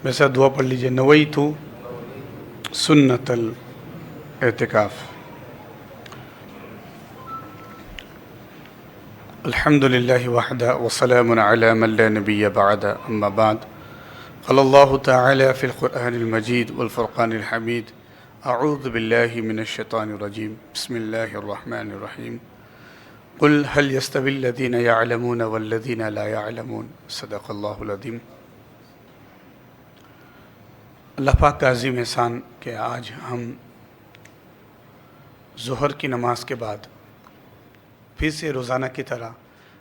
میرے ساتھ دعا پڑھ لیجیے۔ نویت سنت الاعتکاف۔ الحمد للہ وحدہ وسلام علی من لا نبی بعد، اما بعد، قال اللہ تعالی فی القرآن المجید والفرقان الحمید، اعوذ باللہ من الشیطان الرجیم، بسم اللہ الرحمن الرحیم، قل هل يستوي الذین يعلمون والذین لا يعلمون، صدق اللہ العظیم۔ اللہ پاک کا عظیم احسان کہ آج ہم ظہر کی نماز کے بعد پھر سے روزانہ کی طرح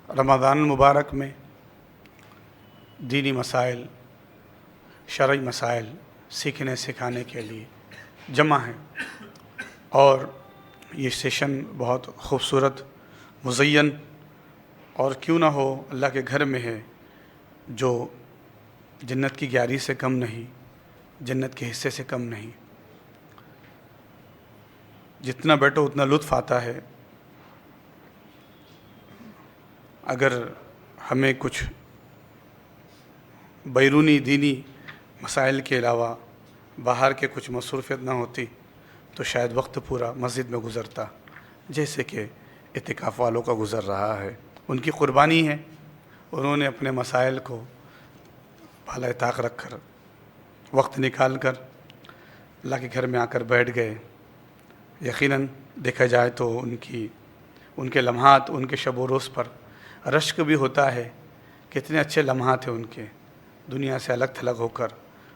رمضان المبارک میں دینی مسائل، شرعی مسائل سیکھنے سکھانے کے لیے جمع ہیں، اور یہ سیشن بہت خوبصورت، مزین اور کیوں نہ ہو اللہ کے گھر میں ہے، جو جنت کی 11 سے کم نہیں، جنت کے حصے سے کم نہیں۔ جتنا بیٹھو اتنا لطف آتا ہے۔ اگر ہمیں کچھ بیرونی دینی مسائل کے علاوہ باہر کے کچھ مصروفیت نہ ہوتی تو شاید وقت پورا مسجد میں گزرتا، جیسے کہ اعتکاف والوں کا گزر رہا ہے۔ ان کی قربانی ہے، انہوں نے اپنے مسائل کو بالائے طاق رکھ کر، وقت نکال کر اللہ کے گھر میں آ کر بیٹھ گئے۔ یقیناً دیکھا جائے تو ان کے لمحات، ان کے شب و روز پر رشک بھی ہوتا ہے۔ کتنے اچھے لمحات ہیں ان کے، دنیا سے الگ تھلگ ہو کر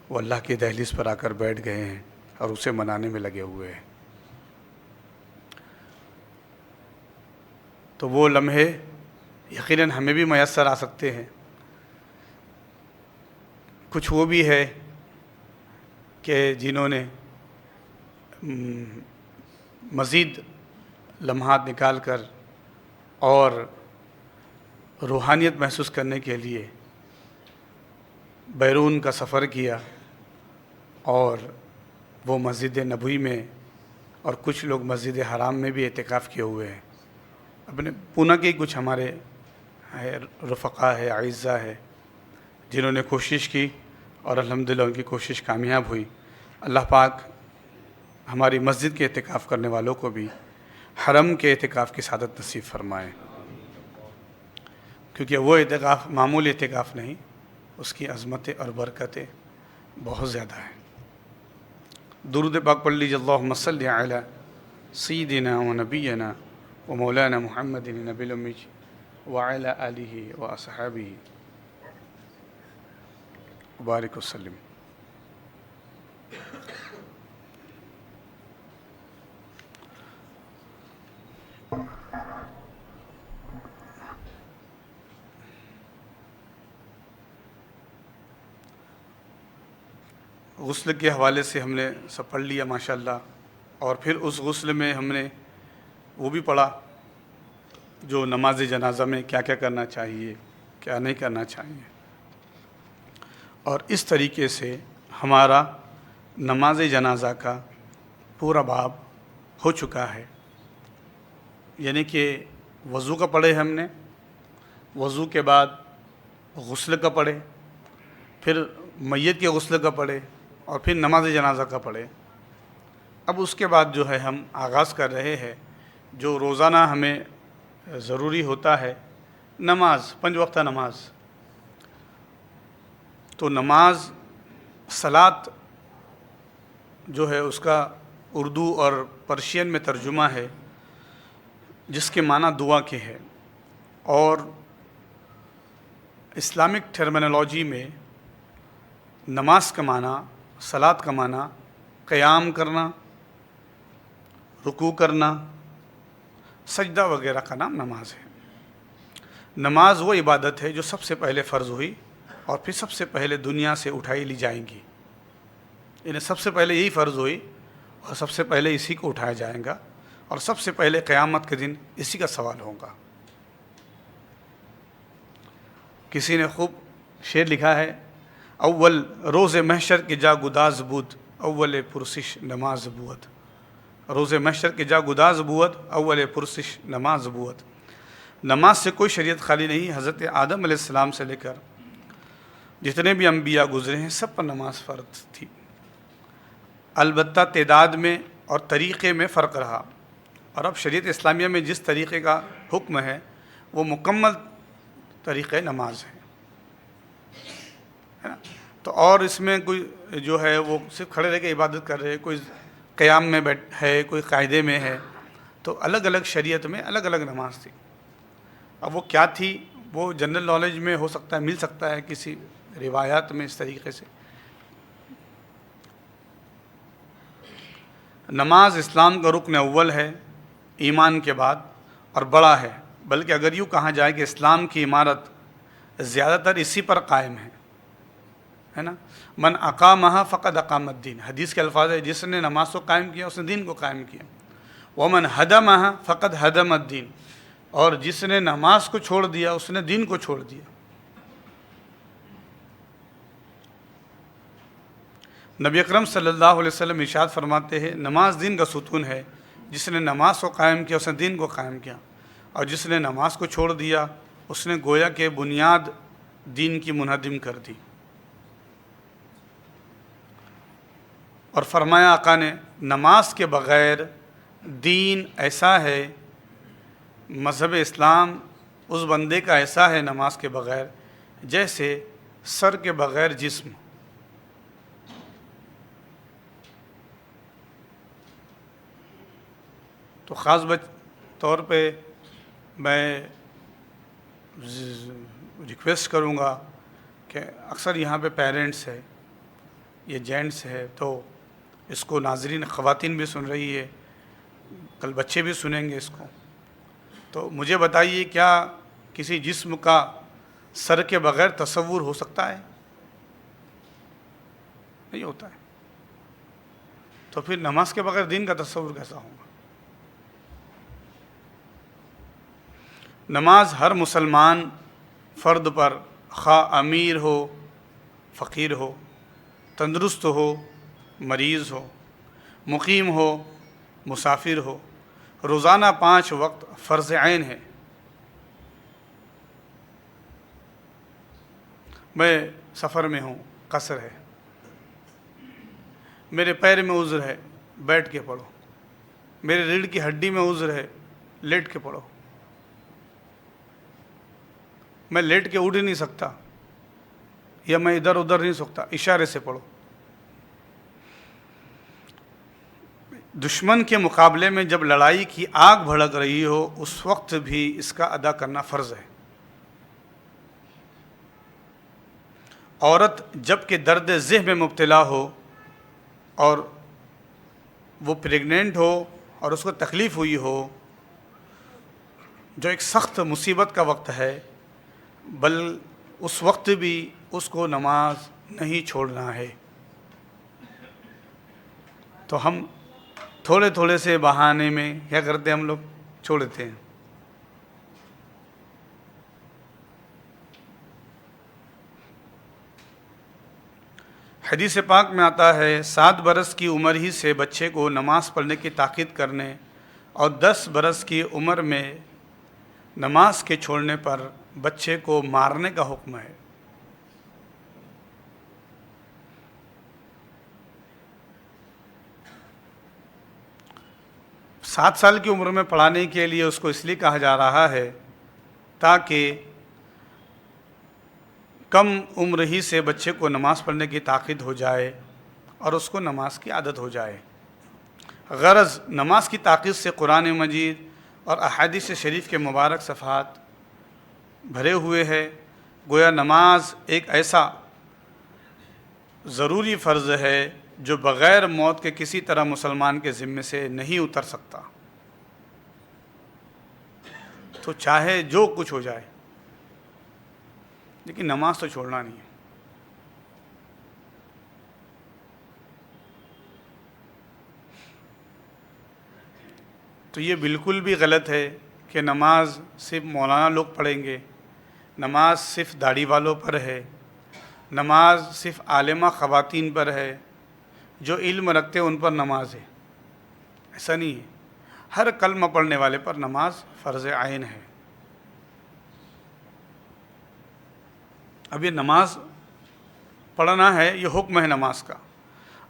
وہ اللہ کی دہلیز پر آ کر بیٹھ گئے ہیں اور اسے منانے میں لگے ہوئے ہیں۔ تو وہ لمحے یقیناً ہمیں بھی میسر آ سکتے ہیں۔ کچھ وہ بھی ہے کہ جنہوں نے مزید لمحات نکال کر اور روحانیت محسوس کرنے کے لیے بیرون کا سفر کیا، اور وہ مسجد نبوی میں اور کچھ لوگ مسجد حرام میں بھی اعتکاف کیے ہوئے ہیں۔ اپنے پونہ کے کچھ ہمارے رفقا ہے، اعزاء ہے، جنہوں نے کوشش کی اور الحمدللہ ان کی کوشش کامیاب ہوئی۔ اللہ پاک ہماری مسجد کے اعتکاف کرنے والوں کو بھی حرم کے اعتکاف کی سعادت نصیب فرمائے، کیونکہ وہ اعتکاف معمولی اعتکاف نہیں، اس کی عظمتیں اور برکتیں بہت زیادہ ہیں۔ درود پاک پڑھ لیجیے۔ اللہم صلی علی سیدنا و نبینا و مولانا محمد النبی الامی وعلی آلہ و اصحابہ وبارک وسلم۔ غسل کے حوالے سے ہم نے سب پڑھ لیا ماشاءاللہ، اور پھر اس غسل میں ہم نے وہ بھی پڑھا جو نماز جنازہ میں کیا کیا کرنا چاہیے، کیا نہیں کرنا چاہیے، اور اس طریقے سے ہمارا نماز جنازہ کا پورا باب ہو چکا ہے۔ یعنی کہ وضو کا پڑھے ہم نے، وضو کے بعد غسل کا پڑھے، پھر میت کے غسل کا پڑھے، اور پھر نماز جنازہ کا پڑھے۔ اب اس کے بعد جو ہے ہم آغاز کر رہے ہیں جو روزانہ ہمیں ضروری ہوتا ہے، نماز، 5 وقتہ نماز۔ تو نماز، صلاۃ جو ہے اس کا اردو اور پرشین میں ترجمہ ہے، جس کے معنی دعا کے ہے، اور اسلامک ٹرمینالوجی میں نماز کا معنی، صلاۃ کا معنی قیام کرنا، رکوع کرنا، سجدہ وغیرہ کا نام نماز ہے۔ نماز وہ عبادت ہے جو سب سے پہلے فرض ہوئی اور پھر سب سے پہلے دنیا سے اٹھائی لی جائیں گی۔ یعنی سب سے پہلے یہی فرض ہوئی اور سب سے پہلے اسی کو اٹھایا جائے گا، اور سب سے پہلے قیامت کے دن اسی کا سوال ہوگا۔ کسی نے خوب شعر لکھا ہے، اول روز محشر کے جا گداز بود، اول پرسش نماز بود۔ روز محشر کے جا گداز بود، اول پرسش نماز بود۔ نماز سے کوئی شریعت خالی نہیں۔ حضرت آدم علیہ السلام سے لے کر جتنے بھی انبیاء گزرے ہیں سب پر نماز فرض تھی، البتہ تعداد میں اور طریقے میں فرق رہا، اور اب شریعت اسلامیہ میں جس طریقے کا حکم ہے وہ مکمل طریقۂ نماز ہے نا۔ تو اور اس میں کوئی جو ہے وہ صرف کھڑے رہ کے عبادت کر رہے، کوئی قیام میں ہے، کوئی قاعدے میں ہے، تو الگ الگ شریعت میں الگ الگ نماز تھی۔ اب وہ کیا تھی وہ جنرل نالج میں ہو سکتا ہے، مل سکتا ہے کسی روایات میں اس طریقے سے۔ نماز اسلام کا رکن اول ہے ایمان کے بعد، اور بڑا ہے، بلکہ اگر یوں کہا جائے کہ اسلام کی عمارت زیادہ تر اسی پر قائم ہے نا۔ من اقامہ فقد اقام الدین، حدیث کے الفاظ ہے، جس نے نماز کو قائم کیا اس نے دین کو قائم کیا۔ ومن ہدمہ فقد ہدم الدین، اور جس نے نماز کو چھوڑ دیا اس نے دین کو چھوڑ دیا۔ نبی اکرم صلی اللہ علیہ وسلم ارشاد فرماتے ہیں، نماز دین کا ستون ہے، جس نے نماز کو قائم کیا اس نے دین کو قائم کیا، اور جس نے نماز کو چھوڑ دیا اس نے گویا کہ بنیاد دین کی منہدم کر دی۔ اور فرمایا آقا نے، نماز کے بغیر دین ایسا ہے، مذہب اسلام اس بندے کا ایسا ہے نماز کے بغیر جیسے سر کے بغیر جسم۔ تو خاص طور پہ میں ریکویسٹ کروں گا کہ اکثر یہاں پہ پیرنٹس ہے، یہ جینٹس ہے، تو اس کو ناظرین خواتین بھی سن رہی ہے، کل بچے بھی سنیں گے اس کو، تو مجھے بتائیے کیا کسی جسم کا سر کے بغیر تصور ہو سکتا ہے؟ نہیں ہوتا ہے، تو پھر نماز کے بغیر دین کا تصور کیسا ہوگا؟ نماز ہر مسلمان فرد پر، خواہ امیر ہو، فقیر ہو، تندرست ہو، مریض ہو، مقیم ہو، مسافر ہو، روزانہ 5 وقت فرض عین ہے۔ میں سفر میں ہوں، قصر ہے، میرے پیر میں عذر ہے، بیٹھ کے پڑھو، میرے ریڑھ کی ہڈی میں عذر ہے، لیٹ کے پڑھو، میں لیٹ کے اٹھ ہی نہیں سکتا، یا میں ادھر ادھر نہیں سکتا، اشارے سے پڑھو۔ دشمن کے مقابلے میں جب لڑائی کی آگ بھڑک رہی ہو اس وقت بھی اس کا ادا کرنا فرض ہے۔ عورت جب کہ درد ذہ میں مبتلا ہو اور وہ پریگننٹ ہو اور اس کو تکلیف ہوئی ہو، جو ایک سخت مصیبت کا وقت ہے، بل اس وقت بھی اس کو نماز نہیں چھوڑنا ہے۔ تو ہم تھوڑے تھوڑے سے بہانے میں کیا کرتے ہیں، ہم لوگ چھوڑ دیتے ہیں۔ حدیث پاک میں آتا ہے 7 برس کی عمر ہی سے بچے کو نماز پڑھنے کی تاکید کرنے اور 10 برس کی عمر میں نماز کے چھوڑنے پر بچے کو مارنے کا حکم ہے۔ سات سال کی عمر میں پڑھانے کے لیے اس کو اس لیے کہا جا رہا ہے تاکہ کم عمر ہی سے بچے کو نماز پڑھنے کی تاکید ہو جائے اور اس کو نماز کی عادت ہو جائے۔ غرض نماز کی تاکید سے قرآن مجید اور احادیث شریف کے مبارک صفحات بھرے ہوئے ہے، گویا نماز ایک ایسا ضروری فرض ہے جو بغیر موت کے کسی طرح مسلمان کے ذمے سے نہیں اتر سکتا، تو چاہے جو کچھ ہو جائے، لیکن نماز تو چھوڑنا نہیں ہے۔ تو یہ بالکل بھی غلط ہے کہ نماز صرف مولانا لوگ پڑھیں گے، نماز صرف داڑھی والوں پر ہے، نماز صرف عالمہ خواتین پر ہے، جو علم رکھتے ہیں ان پر نماز ہے۔ ایسا نہیں ہے، ہر کلمہ پڑھنے والے پر نماز فرض عین ہے۔ اب یہ نماز پڑھنا ہے، یہ حکم ہے نماز کا،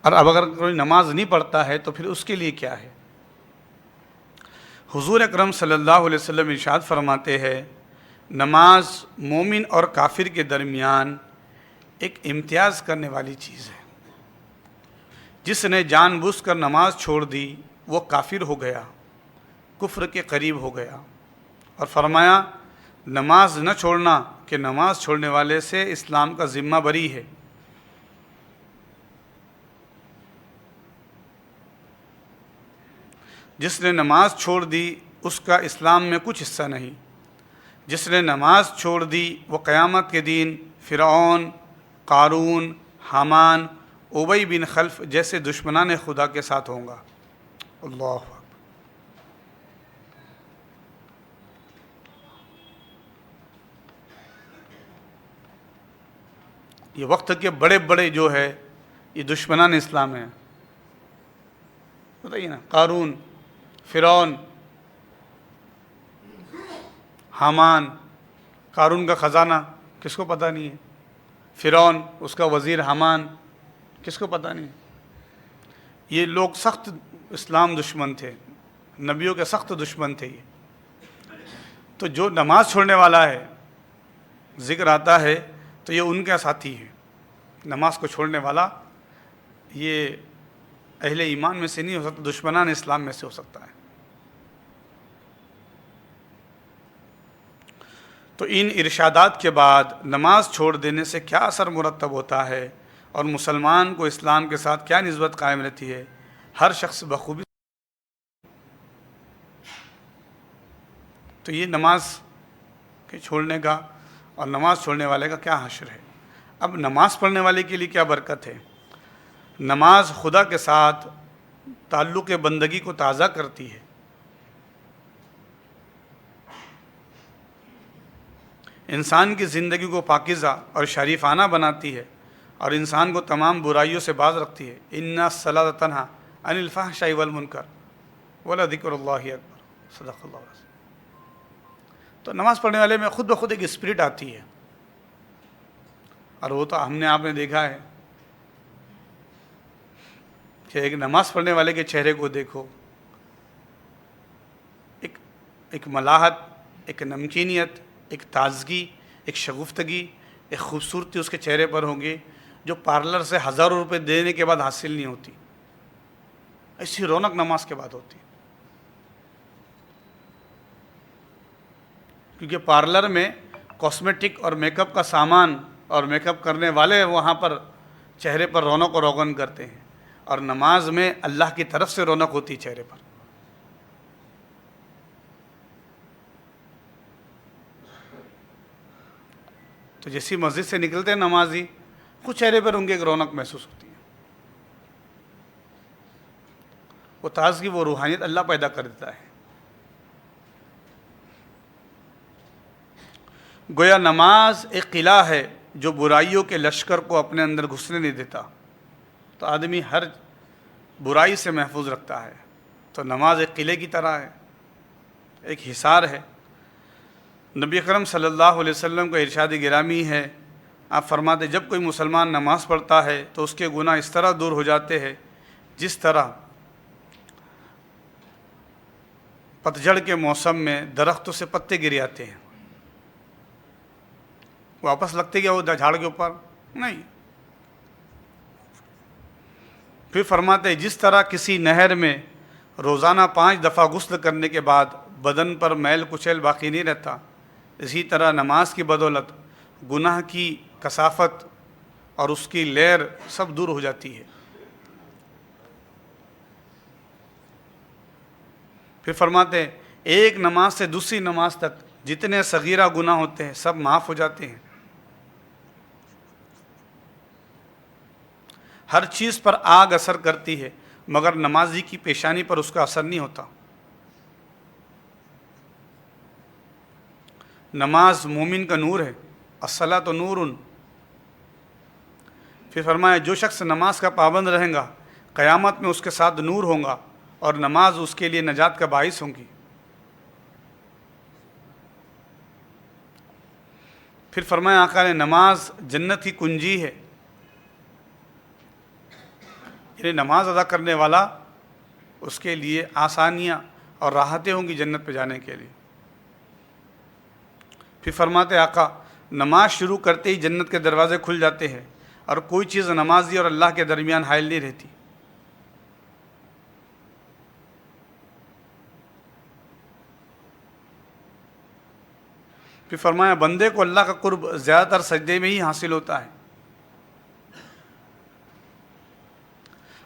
اور اب اگر کوئی نماز نہیں پڑھتا ہے تو پھر اس کے لیے کیا ہے؟ حضور اکرم صلی اللہ علیہ وسلم ارشاد فرماتے ہیں، نماز مومن اور کافر کے درمیان ایک امتیاز کرنے والی چیز ہے۔ جس نے جان بوجھ کر نماز چھوڑ دی وہ کافر ہو گیا، کفر کے قریب ہو گیا۔ اور فرمایا نماز نہ چھوڑنا کہ نماز چھوڑنے والے سے اسلام کا ذمہ بری ہے۔ جس نے نماز چھوڑ دی اس کا اسلام میں کچھ حصہ نہیں۔ جس نے نماز چھوڑ دی وہ قیامت کے دن فرعون، قارون، حامان، ابی بن خلف جیسے دشمنان خدا کے ساتھ ہوں گا۔ اللہ اکبر۔ یہ وقت کے بڑے بڑے جو ہے یہ دشمنان اسلام ہیں، بتائیے نا، قارون، فرعون، حامان۔ قارون کا خزانہ کس کو پتہ نہیں ہے؟ فرعون، اس کا وزیر حامان، کس کو پتہ نہیں؟ یہ لوگ سخت اسلام دشمن تھے، نبیوں کے سخت دشمن تھے یہ۔ تو جو نماز چھوڑنے والا ہے، ذکر آتا ہے تو یہ ان کا ساتھی ہے۔ نماز کو چھوڑنے والا یہ اہل ایمان میں سے نہیں ہو سکتا، دشمنان اسلام میں سے ہو سکتا ہے۔ تو ان ارشادات کے بعد نماز چھوڑ دینے سے کیا اثر مرتب ہوتا ہے اور مسلمان کو اسلام کے ساتھ کیا نسبت قائم رہتی ہے، ہر شخص بخوبی۔ تو یہ نماز کے چھوڑنے کا اور نماز چھوڑنے والے کا کیا حشر ہے۔ اب نماز پڑھنے والے کے لیے کیا برکت ہے؟ نماز خدا کے ساتھ تعلق بندگی کو تازہ کرتی ہے۔ انسان کی زندگی کو پاکیزہ اور شریفانہ بناتی ہے اور انسان کو تمام برائیوں سے باز رکھتی ہے۔ ان الصلاۃ تنہی عن الفحشاء والمنکر ولذکر اللہ اکبر، صدق اللہ العظیم۔ تو نماز پڑھنے والے میں خود بخود ایک اسپرٹ آتی ہے، اور وہ تو ہم نے آپ نے دیکھا ہے کہ ایک نماز پڑھنے والے کے چہرے کو دیکھو، ایک ملاحت، ایک نمکینیت، ایک تازگی، ایک شگفتگی، ایک خوبصورتی اس کے چہرے پر ہوگی جو پارلر سے ہزاروں روپے دینے کے بعد حاصل نہیں ہوتی۔ ایسی رونق نماز کے بعد ہوتی ہے، کیونکہ پارلر میں کاسمیٹک اور میک اپ کا سامان اور میک اپ کرنے والے وہاں پر چہرے پر رونق و روغن کرتے ہیں، اور نماز میں اللہ کی طرف سے رونق ہوتی چہرے پر۔ تو جیسی مسجد سے نکلتے ہیں نمازی، خود چہرے پر ان کی ایک رونق محسوس ہوتی ہے، وہ تازگی، وہ روحانیت اللہ پیدا کر دیتا ہے۔ گویا نماز ایک قلعہ ہے جو برائیوں کے لشکر کو اپنے اندر گھسنے نہیں دیتا، تو آدمی ہر برائی سے محفوظ رکھتا ہے۔ تو نماز ایک قلعے کی طرح ہے، ایک حصار ہے۔ نبی اکرم صلی اللہ علیہ وسلم کا ارشاد گرامی ہے، آپ فرماتے جب کوئی مسلمان نماز پڑھتا ہے تو اس کے گناہ اس طرح دور ہو جاتے ہیں جس طرح پتجھڑ کے موسم میں درختوں سے پتے گر جاتے ہیں، واپس لگتے کیا وہ جھاڑ کے اوپر نہیں۔ پھر فرماتے ہیں جس طرح کسی نہر میں روزانہ 5 دفعہ غسل کرنے کے بعد بدن پر میل کچیل باقی نہیں رہتا، اسی طرح نماز کی بدولت گناہ کی کثافت اور اس کی لہر سب دور ہو جاتی ہے۔ پھر فرماتے ہیں ایک نماز سے دوسری نماز تک جتنے صغیرہ گناہ ہوتے ہیں سب معاف ہو جاتے ہیں۔ ہر چیز پر آگ اثر کرتی ہے مگر نمازی کی پیشانی پر اس کا اثر نہیں ہوتا۔ نماز مومن کا نور ہے، الصلاۃ نور۔ پھر فرمایا جو شخص نماز کا پابند رہے گا قیامت میں اس کے ساتھ نور ہوگا اور نماز اس کے لیے نجات کا باعث ہوں گی۔ پھر فرمایا آقا نے نماز جنت کی کنجی ہے، یعنی نماز ادا کرنے والا اس کے لیے آسانیاں اور راحتیں ہوں گی جنت پہ جانے کے لیے۔ پھر فرماتے آقا نماز شروع کرتے ہی جنت کے دروازے کھل جاتے ہیں اور کوئی چیز نمازی اور اللہ کے درمیان حائل نہیں رہتی۔ پھر فرمایا بندے کو اللہ کا قرب زیادہ تر سجدے میں ہی حاصل ہوتا ہے۔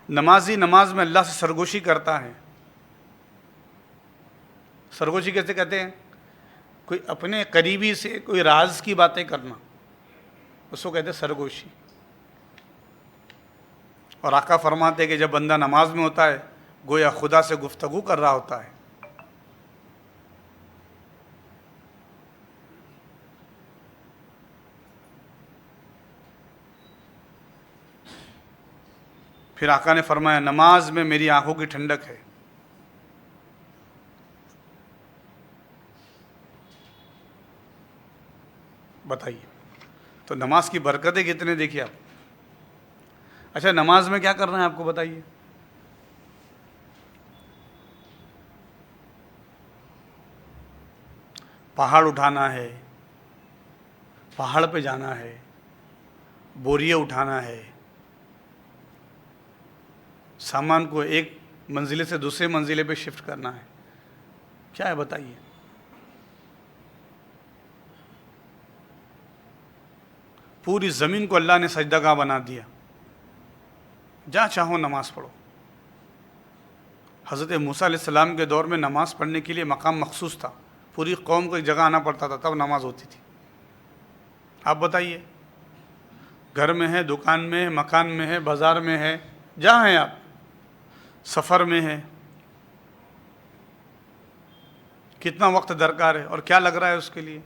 نمازی نماز میں اللہ سے سرگوشی کرتا ہے۔ سرگوشی کیسے کہتے ہیں؟ کوئی اپنے قریبی سے کوئی راز کی باتیں کرنا، اس کو کہتے ہیں سرگوشی۔ اور آقا فرماتے کہ جب بندہ نماز میں ہوتا ہے گویا خدا سے گفتگو کر رہا ہوتا ہے۔ پھر آقا نے فرمایا نماز میں میری آنکھوں کی ٹھنڈک ہے۔ بتائیے تو نماز کی برکتیں کتنے دیکھیے آپ۔ اچھا نماز میں کیا کرنا ہے آپ کو بتائیے؟ پہاڑ اٹھانا ہے، پہاڑ پہ جانا ہے، بوریے اٹھانا ہے، سامان کو ایک منزلے سے دوسرے منزلے پہ شفٹ کرنا ہے، کیا ہے بتائیے؟ پوری زمین کو اللہ نے سجدہ گاہ بنا دیا، جہاں چاہو نماز پڑھو۔ حضرت موسیٰ علیہ السلام کے دور میں نماز پڑھنے کے لیے مقام مخصوص تھا، پوری قوم کو ایک جگہ آنا پڑتا تھا تب نماز ہوتی تھی۔ آپ بتائیے گھر میں ہے، دکان میں ہے، مکان میں ہے، بازار میں ہے، جہاں ہیں آپ، سفر میں ہے، کتنا وقت درکار ہے اور کیا لگ رہا ہے اس کے لیے؟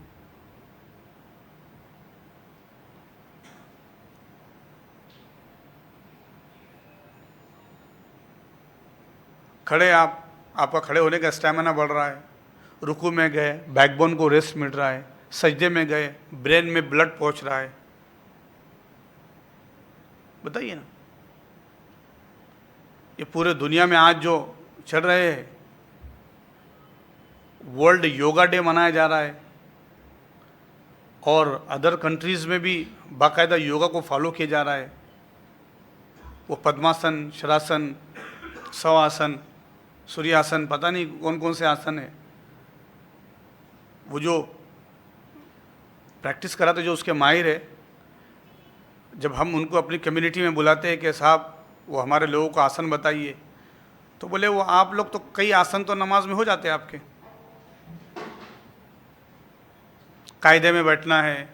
کھڑے آپ کا کھڑے ہونے کا اسٹیمنا بڑھ رہا ہے، رکوع میں گئے بیک بون کو ریسٹ مل رہا ہے، سجدے میں گئے برین میں بلڈ پہنچ رہا ہے۔ بتائیے نا، یہ پورے دنیا میں آج جو چل رہے ہیں، ورلڈ یوگا ڈے منایا جا رہا ہے اور ادر کنٹریز میں بھی باقاعدہ یوگا کو فالو کیا جا رہا ہے۔ وہ پدماسن، شراسن، سواسن، سوریاسن، پتہ نہیں کون کون سے آسن ہیں، وہ جو پریکٹس کراتے جو اس کے ماہر ہے، جب ہم ان کو اپنی کمیونٹی میں بلاتے ہیں کہ صاحب وہ ہمارے لوگوں کو آسن بتائیے، تو بولے وہ آپ لوگ تو کئی آسن تو نماز میں ہو جاتے ہیں آپ کے، قاعدے میں بیٹھنا ہے،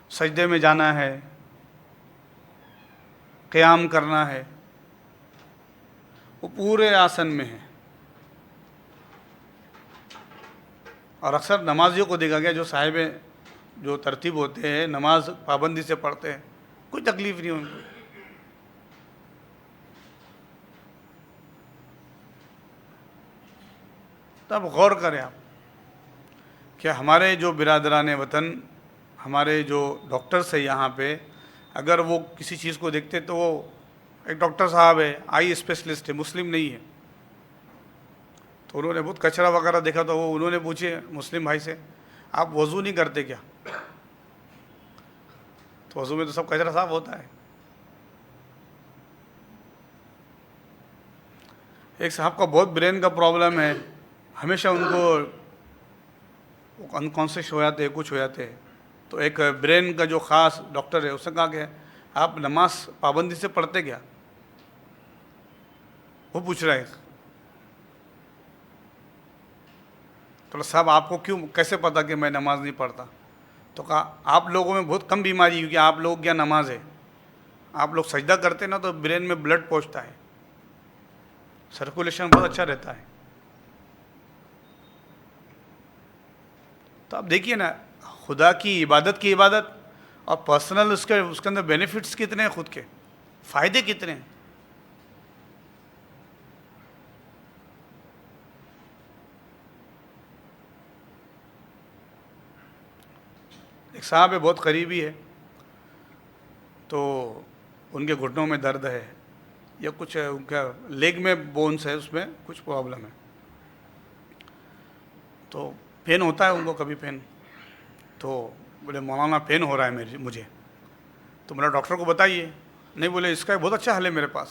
سجدے میں جانا ہے، قیام کرنا ہے، وہ پورے آسن میں ہے۔ اور اکثر نمازیوں کو دیکھا گیا جو صاحب جو ترتیب ہوتے ہیں نماز پابندی سے پڑھتے ہیں، کوئی تکلیف نہیں ان کو۔ تب غور کریں آپ کہ ہمارے جو برادران وطن، ہمارے جو ڈاکٹرس ہیں یہاں پہ، اگر وہ کسی چیز کو دیکھتے تو وہ ایک ڈاکٹر صاحب ہے، آئی اسپیشلسٹ ہے، مسلم نہیں ہے، تو انہوں نے بہت کچرا وغیرہ دیکھا تو وہ انہوں نے پوچھے مسلم بھائی سے آپ وضو نہیں کرتے کیا؟ تو وضو میں تو سب کچرا صاف ہوتا ہے۔ ایک صاحب کا بہت برین کا پرابلم ہے، ہمیشہ ان کو انکانشیس ہو جاتے ہیں، کچھ ہو جاتے ہیں، تو ایک برین کا جو خاص ڈاکٹر ہے اس نے کہا کہ آپ نماز پابندی سے پڑھتے کیا؟ وہ پوچھ رہا ہے تو صاحب آپ کو کیوں کیسے پتا کہ میں نماز نہیں پڑھتا؟ تو کہا آپ لوگوں میں بہت کم بیماری ہے کیونکہ آپ لوگ کیا نماز ہے، آپ لوگ سجدہ کرتے نا تو برین میں بلڈ پہنچتا ہے، سرکولیشن بہت اچھا رہتا ہے۔ تو آپ دیکھیے نا خدا کی عبادت اور پرسنل اس کے اندر بینیفٹس کتنے ہیں، خود کے فائدے کتنے ہیں۔ ایک صاحب ہے بہت قریبی ہے، تو ان کے گھٹنوں میں درد ہے، یا کچھ ان کا لیگ میں بونس ہے، اس میں کچھ پرابلم ہے، تو پین ہوتا ہے ان کو کبھی پین. تو بولے مولانا پین ہو رہا ہے مجھے. تو میرا ڈاکٹر کو بتائیے. نہیں، بولے اس کا بہت اچھا حل ہے میرے پاس.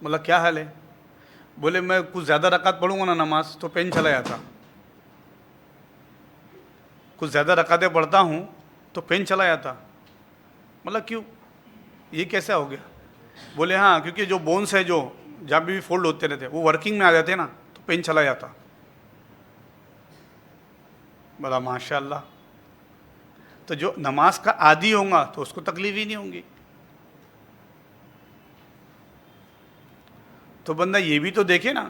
بولا کیا حل ہے؟ بولے میں کچھ زیادہ رکعت پڑھوں گا نا نماز تو پین چلا جاتا. کچھ زیادہ رکعتیں پڑھتا ہوں تو پین چلا جاتا. مطلب کیوں، یہ کیسا ہو گیا؟ بولے ہاں، کیونکہ جو بونس ہے جو جب بھی فولڈ ہوتے رہتے وہ ورکنگ میں آ جاتے نا تو پین چلا جاتا. بولا ماشاء اللہ. تو جو نماز کا عادی ہوگا تو اس کو تکلیف ہی نہیں ہوں گی. تو بندہ یہ بھی تو دیکھے نا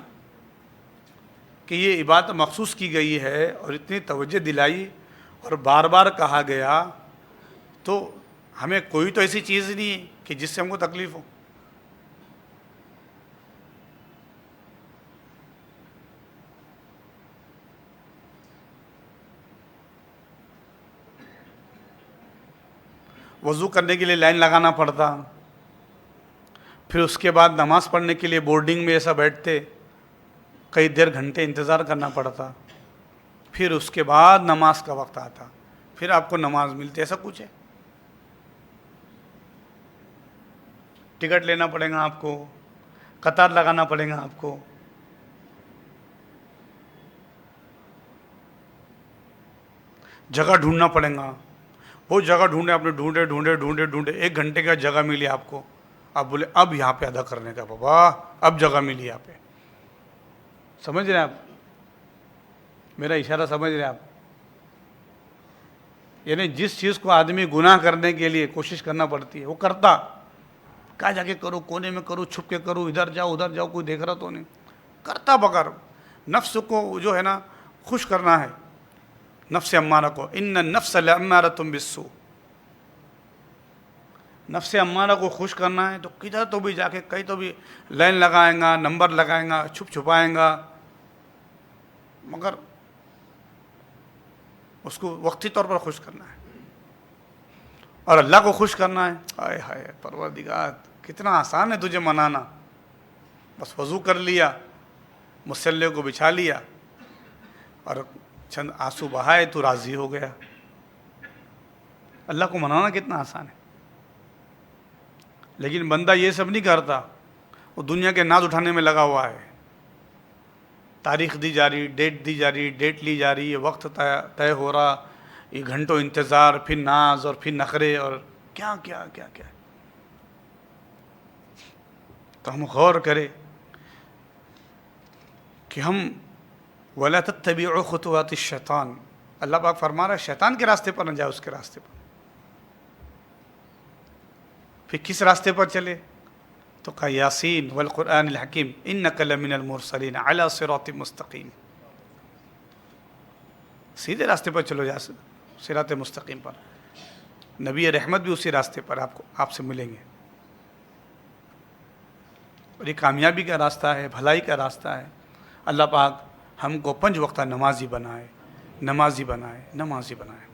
کہ یہ عبادت مخصوص کی گئی ہے اور اتنی توجہ دلائی اور بار بار کہا گیا، تو ہمیں کوئی تو ایسی چیز نہیں ہے کہ جس سے ہم کو تکلیف ہو. وضو کرنے کے لیے لائن لگانا پڑتا، پھر اس کے بعد نماز پڑھنے کے لیے بورڈنگ میں ایسا بیٹھتے، کئی دیر گھنٹے انتظار کرنا پڑتا، پھر اس کے بعد نماز کا وقت آتا، پھر آپ کو نماز ملتی. ایسا کچھ ہے؟ ٹکٹ لینا پڑے گا آپ کو، قطار لگانا پڑے گا آپ کو. جگہ ڈھونڈنا پڑے گا. وہ جگہ ڈھونڈے، آپ نے ڈھونڈے ڈھونڈے ڈھونڈے ڈھونڈے 1 گھنٹے کا جگہ ملی آپ کو. آپ بولے اب یہاں پہ ادا کرنے کا، بابا اب جگہ ملی یہاں پہ. سمجھ رہے ہیں آپ میرا اشارہ؟ سمجھ رہے ہیں آپ؟ یعنی جس چیز کو آدمی گناہ کرنے کے لیے کوشش کرنا پڑتی ہے وہ کرتا. کہاں جا کے کرو، کونے میں کرو، چھپ کے کرو، ادھر جاؤ ادھر جاؤ، کوئی دیکھ رہا تو نہیں. کرتا بغیر. نفس کو جو ہے نا خوش کرنا ہے، نفس امارہ کو. ان النفس لامارۃ بالسوء. نفس امارہ کو خوش کرنا ہے تو کدھر تو بھی جا کے کہیں تو بھی لائن لگائیں گا، نمبر لگائیں گا، چھپ چھپائیں گا، مگر اس کو وقتی طور پر خوش کرنا ہے. اور اللہ کو خوش کرنا ہے، ہائے ہائے پروردگار کتنا آسان ہے تجھے منانا. بس وضو کر لیا، مصلی کو بچھا لیا اور چند آنسو بہائے تو راضی ہو گیا. اللہ کو منانا کتنا آسان ہے. لیکن بندہ یہ سب نہیں کرتا، وہ دنیا کے ناز اٹھانے میں لگا ہوا ہے. تاریخ دی جا رہی، ڈیٹ دی جا رہی، ڈیٹ لی جا رہی ہے، وقت طے ہو رہا، یہ گھنٹوں انتظار، پھر ناز اور پھر نخرے اور کیا کیا کیا کیا. تو ہم غور کریں کہ ہم وَلَا تَتَّبِعُوا خُطُوَاتِ الشَّيْطَانِ. اللہ پاک فرما رہا ہے شیطان کے راستے پر نہ جائے، اس کے راستے پر. پھر کس راستے پر چلے؟ تو کہا یاسین والقرآن الحکیم انک لمن المرسلین علی صراط مستقیم. سیدھے راستے پر چلو، جا صراط مستقیم پر. نبی رحمت بھی اسی راستے پر آپ سے ملیں گے. اور یہ کامیابی کا راستہ ہے، بھلائی کا راستہ ہے. اللہ پاک ہم کو 5 وقتہ نمازی بنائے، نمازی بنائے، نمازی بنائے.